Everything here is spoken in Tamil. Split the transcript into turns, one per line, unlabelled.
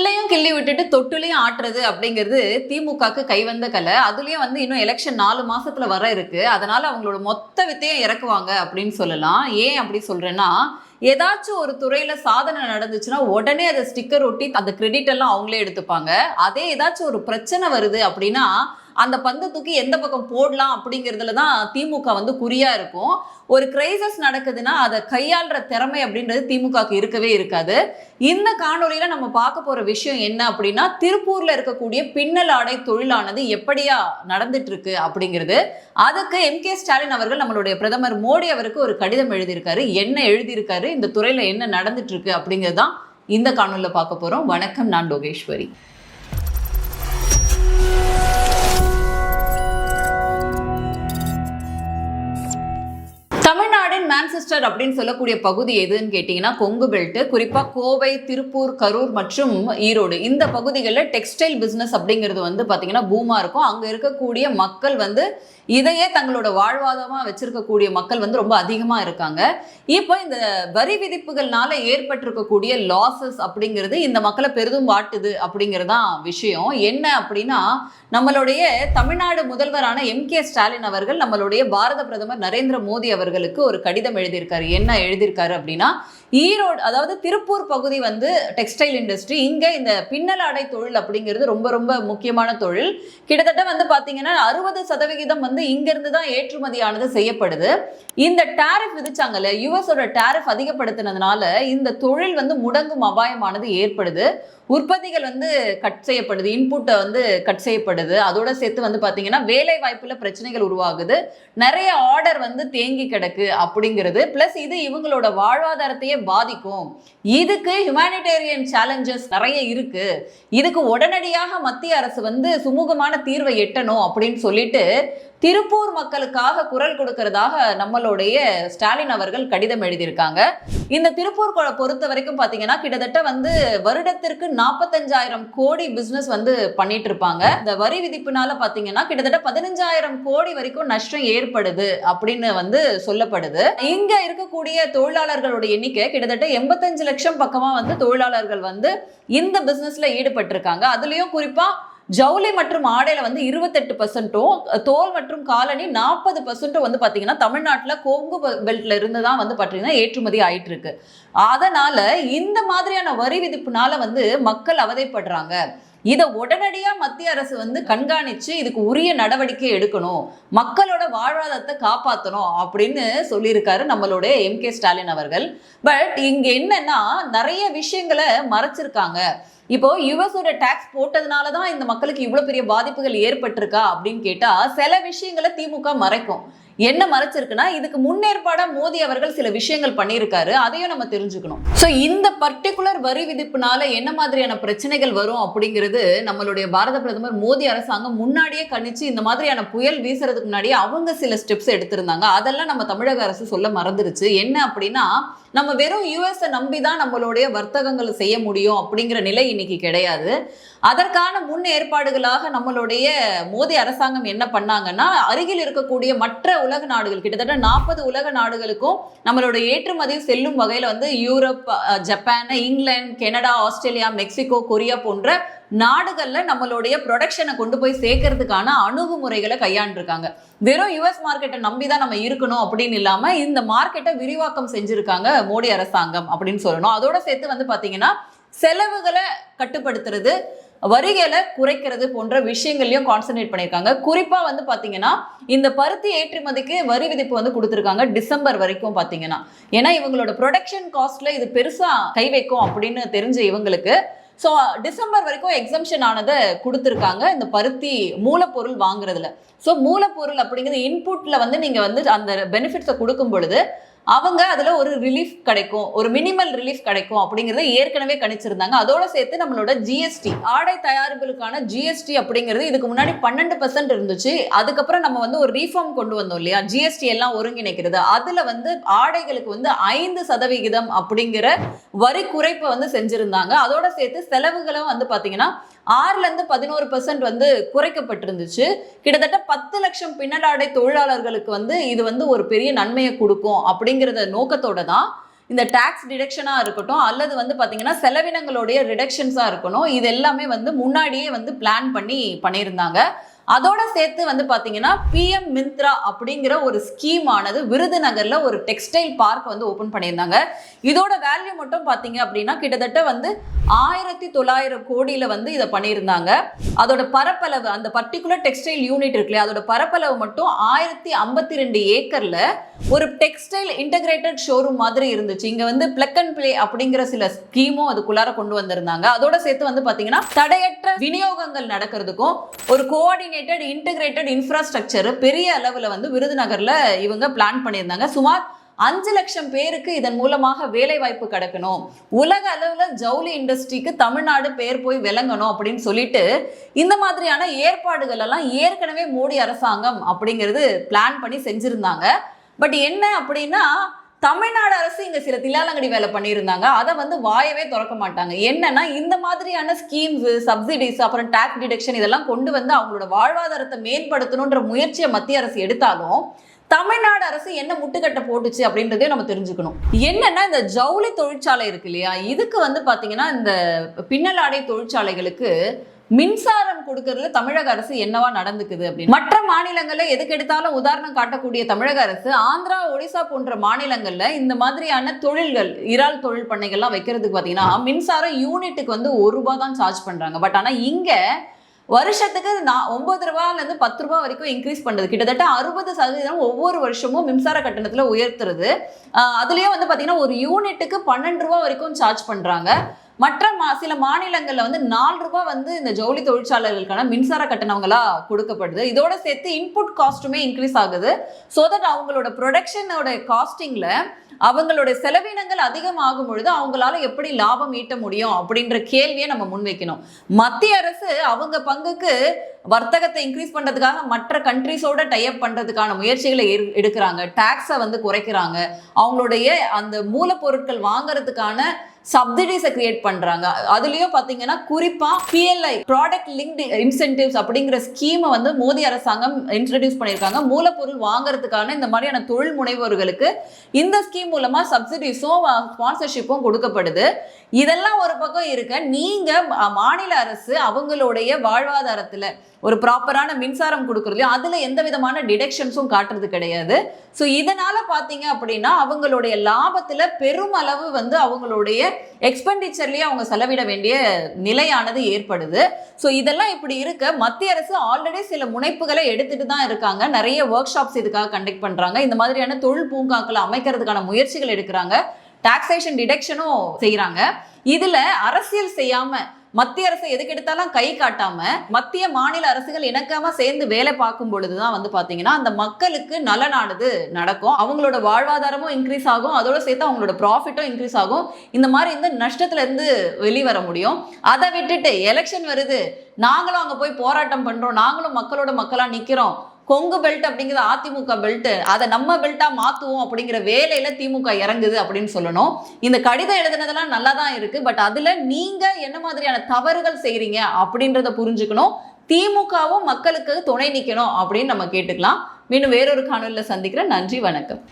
புல்லையும் கிள்ளி விட்டுட்டு தொட்டுலையும் ஆட்டுறது அப்படிங்கிறது திமுகக்கு கைவந்த கலை. அதுலயும் இன்னும் எலெக்ஷன் 4 மாசத்துல வர இருக்கு. அதனால அவங்களோட மொத்த வித்தையும் இறக்குவாங்க அப்படின்னு சொல்லலாம். ஏன் அப்படி சொல்றேன்னா, ஏதாச்சும் ஒரு துறையில சாதனை நடந்துச்சுன்னா உடனே அதை ஸ்டிக்கர் ஒட்டி அந்த கிரெடிட் எல்லாம் அவங்களே எடுத்துப்பாங்க. அதே ஏதாச்சும் ஒரு பிரச்சனை வருது அப்படின்னா அந்த பந்தை தூக்கி எந்த பக்கம் போடலாம் அப்படிங்கிறதுல தான் திமுக குறியா இருக்கும். ஒரு கிரைசஸ் நடக்குதுன்னா அதை கையாளுற திறமை அப்படின்றது திமுகக்கு இருக்கவே இருக்காது. இந்த காணொலியில நம்ம பார்க்க போற விஷயம் என்ன அப்படின்னா, திருப்பூர்ல இருக்கக்கூடிய பின்னல் ஆடை தொழிலானது எப்படியா நடந்துட்டு இருக்கு அப்படிங்கிறது. அதுக்கு MK ஸ்டாலின் அவர்கள் நம்மளுடைய பிரதமர் மோடி அவருக்கு ஒரு கடிதம் எழுதியிருக்காரு. என்ன எழுதியிருக்காரு, இந்த துறையில என்ன நடந்துட்டு இருக்கு அப்படிங்கிறது தான் இந்த காணொலியில பார்க்க போறோம். வணக்கம், நான் லோகேஸ்வரி. தமிழ்நாட்டின் மான்செஸ்டர் அப்படின்னு சொல்லக்கூடிய பகுதி எதுன்னு கேட்டீங்கன்னா கொங்கு பெல்ட். குறிப்பா கோவை, திருப்பூர், கரூர் மற்றும் ஈரோடு இந்த பகுதிகளில் டெக்ஸ்டைல் பிசினஸ் அப்படிங்கிறது பாத்தீங்கன்னா பூமா இருக்கும். அங்க இருக்கக்கூடிய மக்கள் இதையே தங்களோட வாழ்வாதாரமா வச்சிருக்கக்கூடிய மக்கள் ரொம்ப அதிகமா இருக்காங்க. இப்போ இந்த வரி விதிப்புகள்னால ஏற்பட்டிருக்கக்கூடிய லாசஸ் அப்படிங்கிறது இந்த மக்களை பெரிதும் வாட்டுது அப்படிங்கிறதான் விஷயம். என்ன அப்படின்னா, நம்மளுடைய தமிழ்நாடு முதல்வரான MK ஸ்டாலின் அவர்கள் நம்மளுடைய பாரத பிரதமர் நரேந்திர மோடி அவர்களுக்கு ஒரு கடிதம் எழுதியிருக்காரு. என்ன எழுதியிருக்காரு அப்படின்னா, ஈரோடு அதாவது திருப்பூர் பகுதி டெக்ஸ்டைல் இண்டஸ்ட்ரி, இங்க இந்த பின்னல் ஆடை தொழில் அப்படிங்கிறது ரொம்ப ரொம்ப முக்கியமான தொழில். கிட்டத்தட்ட பாத்தீங்கன்னா 60% இங்க இருந்து தான் ஏற்றுமதியானது செய்யப்படுது. இந்த டாரிஃப் விதிச்சாங்கல்ல, யுஎஸோட டாரிஃப் அதிகப்படுத்தினதுனால இந்த தொழில் முடங்கும் அபாயமானது ஏற்படுது. உற்பத்திகள் கட் செய்யப்படுது, இன்புட்டை கட் செய்யப்படுது. அதோட சேர்த்து பாத்தீங்கன்னா வேலை வாய்ப்புல பிரச்சனைகள் உருவாகுது. நிறைய ஆர்டர் தேங்கி கிடக்கு அப்படிங்கிறது. பிளஸ் இது இவங்களோட வாழ்வாதாரத்தையே பாதிக்கும். இதுக்கு ஹியூமானிடேரியன் சேலஞ்சஸ் நிறைய இருக்கு. இதுக்கு உடனடியாக மத்திய அரசு சுமூகமான தீர்வை எட்டணும் அப்படின்னு சொல்லிட்டு திருப்பூர் மக்களுக்காக குரல் கொடுக்கிறதாக நம்மளுடைய ஸ்டாலின் அவர்கள் கடிதம் எழுதியிருக்காங்க. இந்த திருப்பூர் பொறுத்த வரைக்கும் பாத்தீங்கன்னா கிட்டத்தட்ட வருடத்திற்கு 45,000 கோடி பிசினஸ் பண்ணிட்டு இருப்பாங்க. இந்த வரி விதிப்புனால பாத்தீங்கன்னா கிட்டத்தட்ட 15,000 கோடி வரைக்கும் நஷ்டம் ஏற்படுது அப்படின்னு சொல்லப்படுது. இங்க இருக்கக்கூடிய தொழிலாளர்களுடைய எண்ணிக்கை கிட்டத்தட்ட 85 லட்சம் பக்கமா தொழிலாளர்கள் இந்த பிசினஸ்ல ஈடுபட்டிருக்காங்க. அதுலயும் குறிப்பா ஜவுளி மற்றும் ஆடையில 28%, தோல் மற்றும் காலனி 40% பாத்தீங்கன்னா தமிழ்நாட்டுல கொங்கு பெல்ட்ல இருந்து தான் பாத்தீங்கன்னா ஏற்றுமதி ஆயிட்டு இருக்கு. அதனால இந்த மாதிரியான வரி விதிப்புனால மக்கள் அவதைப்படுறாங்க. இதை உடனடியா மத்திய அரசு கண்காணிச்சு இதுக்கு உரிய நடவடிக்கை எடுக்கணும், மக்களோட வாழ்வாதாரத்தை காப்பாற்றணும் அப்படின்னு சொல்லியிருக்காரு நம்மளுடைய MK ஸ்டாலின் அவர்கள். பட் இங்க என்னன்னா நிறைய விஷயங்களை மறைச்சிருக்காங்க. இப்போ யுஎஸோட டாக்ஸ் போட்டதுனாலதான் இந்த மக்களுக்கு இவ்வளவு பெரிய பாதிப்புகள் ஏற்பட்டிருக்கா அப்படின்னு கேட்டா சில விஷயங்களை திமுக மறைக்கும். என்ன மறைச்சிருக்குன்னா, இதுக்கு முன்னேற்பாடா மோடி அவர்கள் சில விஷயங்கள் பண்ணியிருக்காரு. அதையும் நம்ம தெரிஞ்சுக்கணும். சோ இந்த பர்டிகுலர் வரி விதிப்புனால என்ன மாதிரியான பிரச்சனைகள் வரும் அப்படிங்கிறது நம்மளுடைய பாரத பிரதமர் மோடி அரசாங்கம் முன்னாடியே கணிச்சு இந்த மாதிரியான புயல் வீசுறதுக்கு முன்னாடியே அவங்க சில ஸ்டெப்ஸ் எடுத்திருந்தாங்க. அதெல்லாம் நம்ம தமிழக அரசு சொல்ல மறந்துருச்சு. என்ன அப்படின்னா, நம்ம வெறும் யுஎஸ் நம்பிதான் நம்மளுடைய வர்த்தகங்கள் செய்ய முடியும் அப்படிங்கிற நிலை இன்னைக்கு கிடையாது. அதற்கான முன் ஏற்பாடுகளாக நம்மளுடைய மோடி அரசாங்கம் என்ன பண்ணாங்கன்னா, அருகில் இருக்கக்கூடிய மற்ற உலக நாடுகள் கிட்டத்தட்ட 40 உலக நாடுகளுக்கும் நம்மளோட ஏற்றுமதி செல்லும் வகையில Europe, Japan, England, Canada, Australia, Mexico, Korea போன்ற நாடுகள்ல நம்மளுடைய ப்ரொடக்ஷனை கொண்டு போய் சேர்க்கறதுக்கான அணுகுமுறைகளை கையாண்டிருக்காங்க. வெறும் யுஎஸ் மார்க்கெட்டை நம்பிதான் நம்ம இருக்கணும் அப்படின்னு இல்லாம இந்த மார்க்கெட்டை விரிவாக்கம் செஞ்சிருக்காங்க மோடி அரசாங்கம் அப்படின்னு சொல்லணும். அதோட சேர்த்து பாத்தீங்கன்னா செலவுகளை கட்டுப்படுத்துறது, வரிகளை குறைக்கிறது போன்ற விஷயங்களையும் கான்சென்ட்ரேட் பண்ணியிருக்காங்க. குறிப்பா பாத்தீங்கன்னா இந்த பருத்தி ஏற்றுமதிக்கு வரி விதிப்பு கொடுத்திருக்காங்க டிசம்பர் வரைக்கும் பாத்தீங்கன்னா. ஏன்னா இவங்களோட ப்ரொடக்ஷன் காஸ்ட்ல இது பெருசா கை வைக்கும் அப்படின்னு தெரிஞ்ச இவங்களுக்கு ஸோ டிசம்பர் வரைக்கும் எக்ஸம்ஷன் ஆனதை கொடுத்துருக்காங்க இந்த பருத்தி மூலப்பொருள் வாங்குறதுல. ஸோ மூலப்பொருள் அப்படிங்கிறது இன்புட்ல நீங்க அந்த பெனிஃபிட்ஸை கொடுக்கும் பொழுது அவங்க அதுல ஒரு ரிலீஃப் கிடைக்கும், ஒரு மினிமல் ரிலீஃப் கிடைக்கும் அப்படிங்கறத ஏற்கனவே கணிச்சிருந்தாங்க. அதோட சேர்த்து நம்மளோட ஜிஎஸ்டி, ஆடை தயாரிப்புகளுக்கான ஜிஎஸ்டி அப்படிங்கிறது இதுக்கு முன்னாடி 12% இருந்துச்சு. அதுக்கப்புறம் நம்ம ஒரு ரீஃபார்ம் கொண்டு வந்தோம் இல்லையா, ஜிஎஸ்டி எல்லாம் ஒருங்கிணைக்கிறது. அதுல ஆடைகளுக்கு 5% அப்படிங்கிற வரி குறைப்பை செஞ்சிருந்தாங்க. அதோட சேர்த்து செலவுகளும் பாத்தீங்கன்னா 6ல இருந்து 11% குறைக்கப்பட்டிருந்துச்சு. கிட்டத்தட்ட 10 லட்சம் பின்னலாடை தொழிலாளர்களுக்கு இது ஒரு பெரிய நன்மையை கொடுக்கும் அப்படிங்கிறத நோக்கத்தோட தான் இந்த டாக்ஸ் டிடக்ஷனா இருக்கட்டும் அல்லது வந்து பாத்தீங்கன்னா செலவினங்களுடைய ரிடக்ஷன்ஸா இருக்கணும், இது எல்லாமே வந்து முன்னாடியே வந்து பிளான் பண்ணி பண்ணியிருந்தாங்க. அதோட சேர்த்து வந்து பாத்தீங்கன்னா பிஎம் மிந்த்ரா அப்படிங்கிற ஒரு ஸ்கீம் ஆனது விருதுநகர்ல ஒரு டெக்ஸ்டைல் பார்க் வந்து ஓபன் பண்ணியிருந்தாங்க. இதோட வேல்யூ மட்டும் பாத்தீங்க அப்படின்னா கிட்டத்தட்ட வந்து 1900 கோடியில வந்து இதை பண்ணியிருந்தாங்க. அதோட பரப்பளவு, அந்த பர்டிகுலர் டெக்ஸ்டைல் யூனிட் இருக்குல்ல, அதோட பரப்பளவு மட்டும் 1052 ஏக்கர்ல ஒரு டெக்ஸ்டைல் இன்டகிரேட்டட் ஷோரூம் மாதிரி இருந்துச்சு. இங்க வந்து பிளக் அண்ட் பிளே அப்படிங்கிற சில ஸ்கீமும் அதுக்குள்ளார கொண்டு வந்திருந்தாங்க. அதோட சேர்த்து வந்து பாத்தீங்கன்னா தடையற்ற விநியோகங்கள் நடக்கிறதுக்கும் ஒரு கோஆர்டினேட்டட் இன்டகிரேட்டட் இன்ஃப்ராஸ்ட்ரக்சர் பெரிய அளவுல வந்து விருதுநகர்ல இவங்க பிளான் பண்ணியிருந்தாங்க. சுமார் 5 லட்சம் பேருக்கு இதன் மூலமாக வேலை வாய்ப்பு கிடைக்கணும், உலக அளவுல ஜவுளி இண்டஸ்ட்ரிக்கு தமிழ்நாடு பேர் போய் விளங்கணும் அப்படின்னு சொல்லிட்டு இந்த மாதிரியான ஏற்பாடுகள் எல்லாம் ஏற்கனவே மோடி அரசாங்கம் அப்படிங்கிறது பிளான் பண்ணி செஞ்சிருந்தாங்க. பட் என்ன அப்படின்னா தமிழ்நாடு அரசு இங்க சில தில்லாலங்கடி வேலை பண்ணியிருந்தாங்க. அதை வந்து வாயவே திறக்க மாட்டாங்க. என்னன்னா இந்த மாதிரியான ஸ்கீம்ஸ், சப்சிடிஸ், அப்புறம் டாக்ஸ் டிடக்ஷன் இதெல்லாம் கொண்டு வந்து அவங்களோட வாழ்வாதாரத்தை மேம்படுத்தணுன்ற முயற்சியை மத்திய அரசு எடுத்தாலும் தமிழ்நாடு அரசு என்ன முட்டுக்கட்டை போட்டுச்சு அப்படின்றதையும் நம்ம தெரிஞ்சுக்கணும். என்னன்னா இந்த ஜவுளி தொழிற்சாலை இருக்கு இல்லையா, இதுக்கு வந்து பாத்தீங்கன்னா இந்த பின்னலாடை தொழிற்சாலைகளுக்கு மின்சாரம் கொடுக்கறதுல தமிழக அரசு என்னவா நடந்துக்குது அப்படின்னு மற்ற மாநிலங்கள்ல எதுக்கு எடுத்தாலும் உதாரணம் காட்டக்கூடிய தமிழக அரசு ஆந்திரா, ஒடிசா போன்ற மாநிலங்கள்ல இந்த மாதிரியான தொழில்கள், இறால் தொழில் பண்ணைகள்லாம் வைக்கிறதுக்கு பாத்தீங்கன்னா மின்சாரம் யூனிட்டுக்கு வந்து ₹1 தான் சார்ஜ் பண்றாங்க. பட் ஆனா இங்க வருஷத்துக்கு 9 ரூபாயில இருந்து 10 ரூபாய் வரைக்கும் இன்க்ரீஸ் பண்றது, கிட்டத்தட்ட 60% ஒவ்வொரு வருஷமும் மின்சார கட்டணத்துல உயர்த்துறது. அதுலயும் வந்து பாத்தீங்கன்னா ஒரு யூனிட்டுக்கு 12 ரூபாய் வரைக்கும் சார்ஜ் பண்றாங்க. மற்ற சில மாநிலங்கள்ல வந்து 4 ரூபாய் வந்து இந்த ஜவுளி தொழிற்சாலைகளுக்கான மின்சார கட்டணங்களா கொடுக்கப்படுது. இதோட சேர்த்து இன்புட் காஸ்ட்டுமே இன்க்ரீஸ் ஆகுது. ஸோ தட் அவங்களோட ப்ரொடக்ஷனோட காஸ்டிங்ல அவங்களோட செலவினங்கள் அதிகமாகும் பொழுது அவங்களால எப்படி லாபம் ஈட்ட முடியும் அப்படின்ற கேள்வியை நம்ம முன்வைக்கணும். மத்திய அரசு அவங்க பங்குக்கு வர்த்தகத்தை இன்க்ரீஸ் பண்றதுக்காக மற்ற கண்ட்ரிஸோட டைப் பண்றதுக்கான முயற்சிகளை எடுக்கிறாங்க, டாக்ஸை வந்து குறைக்கிறாங்க, அவங்களுடைய அந்த மூலப்பொருட்கள் வாங்குறதுக்கான சப்சிடிஸை கிரியேட் பண்றாங்க. அதுலயும் பாத்தீங்கன்னா குறிப்பா PLI, ப்ராடக்ட் லிங்க்டு இன்சென்டிவ்ஸ் அப்படிங்கிற ஸ்கீமை வந்து மோடி அரசாங்கம் இன்ட்ரடியூஸ் பண்ணியிருக்காங்க. மூலப்பொருள் வாங்குறதுக்கான இந்த மாதிரியான தொழில் முனைவோர்களுக்கு இந்த ஸ்கீம் மூலமா சப்சிடிஸும் ஸ்பான்சர்ஷிப்பும் கொடுக்கப்படுது. இதெல்லாம் ஒரு பக்கம் இருக்க, நீங்க மாநில அரசு அவங்களுடைய வாழ்வாதாரத்துல ஒரு ப்ராப்பரான மின்சாரம் கொடுக்கறதுலையும் அதுல எந்த விதமான டிடக்ஷன்ஸும் காட்டுறது கிடையாது. ஸோ இதனால பாத்தீங்க அப்படின்னா அவங்களுடைய லாபத்துல பெருமளவு வந்து அவங்களுடைய எக்ஸ்பெண்டிச்சர்லயே அவங்க செலவிட வேண்டிய நிலையானது ஏற்படுது. ஸோ இதெல்லாம் இப்படி இருக்க மத்திய அரசு ஆல்ரெடி சில முனைப்புகளை எடுத்துட்டு தான் இருக்காங்க. நிறைய ஒர்க் ஷாப்ஸ் இதுக்காக கண்டக்ட் பண்றாங்க. இந்த மாதிரியான தொழில் பூங்காக்களை அமைக்கிறதுக்கான முயற்சிகள் எடுக்கிறாங்க. டாக்ஸேஷன் டிடக்ஷனும் செய்யறாங்க. இதுல அரசியல் செய்யாம மத்திய அரசு எதுக்கு எடுத்தாலும் கை காட்டாம மத்திய மாநில அரசுகள் இணக்கமா சேர்ந்து வேலை பார்க்கும் பொழுதுதான் வந்து பாத்தீங்கன்னா அந்த மக்களுக்கு நலனானது நடக்கும். அவங்களோட வாழ்வாதாரமும் இன்க்ரீஸ் ஆகும், அதோட சேர்த்து அவங்களோட ப்ராஃபிட்டும் இன்க்ரீஸ் ஆகும். இந்த மாதிரி இந்த நஷ்டத்துல இருந்து வெளிவர முடியும். அதை விட்டுட்டு எலெக்ஷன் வருது, நாங்களும் அங்க போய் போராட்டம் பண்றோம், நாங்களும் மக்களோட மக்களா நிக்கிறோம், கொங்கு பெல்ட் அப்படிங்கிற அதிமுக பெல்ட், அதை நம்ம பெல்ட்டா மாத்துவோம் அப்படிங்கிற வேலையில திமுக இறங்குது அப்படின்னு சொல்லணும். இந்த கடிதம் எழுதுனதெல்லாம் நல்லா தான் இருக்கு, பட் அதுல நீங்க என்ன மாதிரியான தவறுகள் செய்றீங்க அப்படின்றத புரிஞ்சுக்கணும். திமுகவும் மக்களுக்கு துணை நிற்கணும் அப்படின்னு நம்ம கேட்டுக்கலாம். மீண்டும் வேறொரு காணொலியில் சந்திக்கிறேன். நன்றி, வணக்கம்.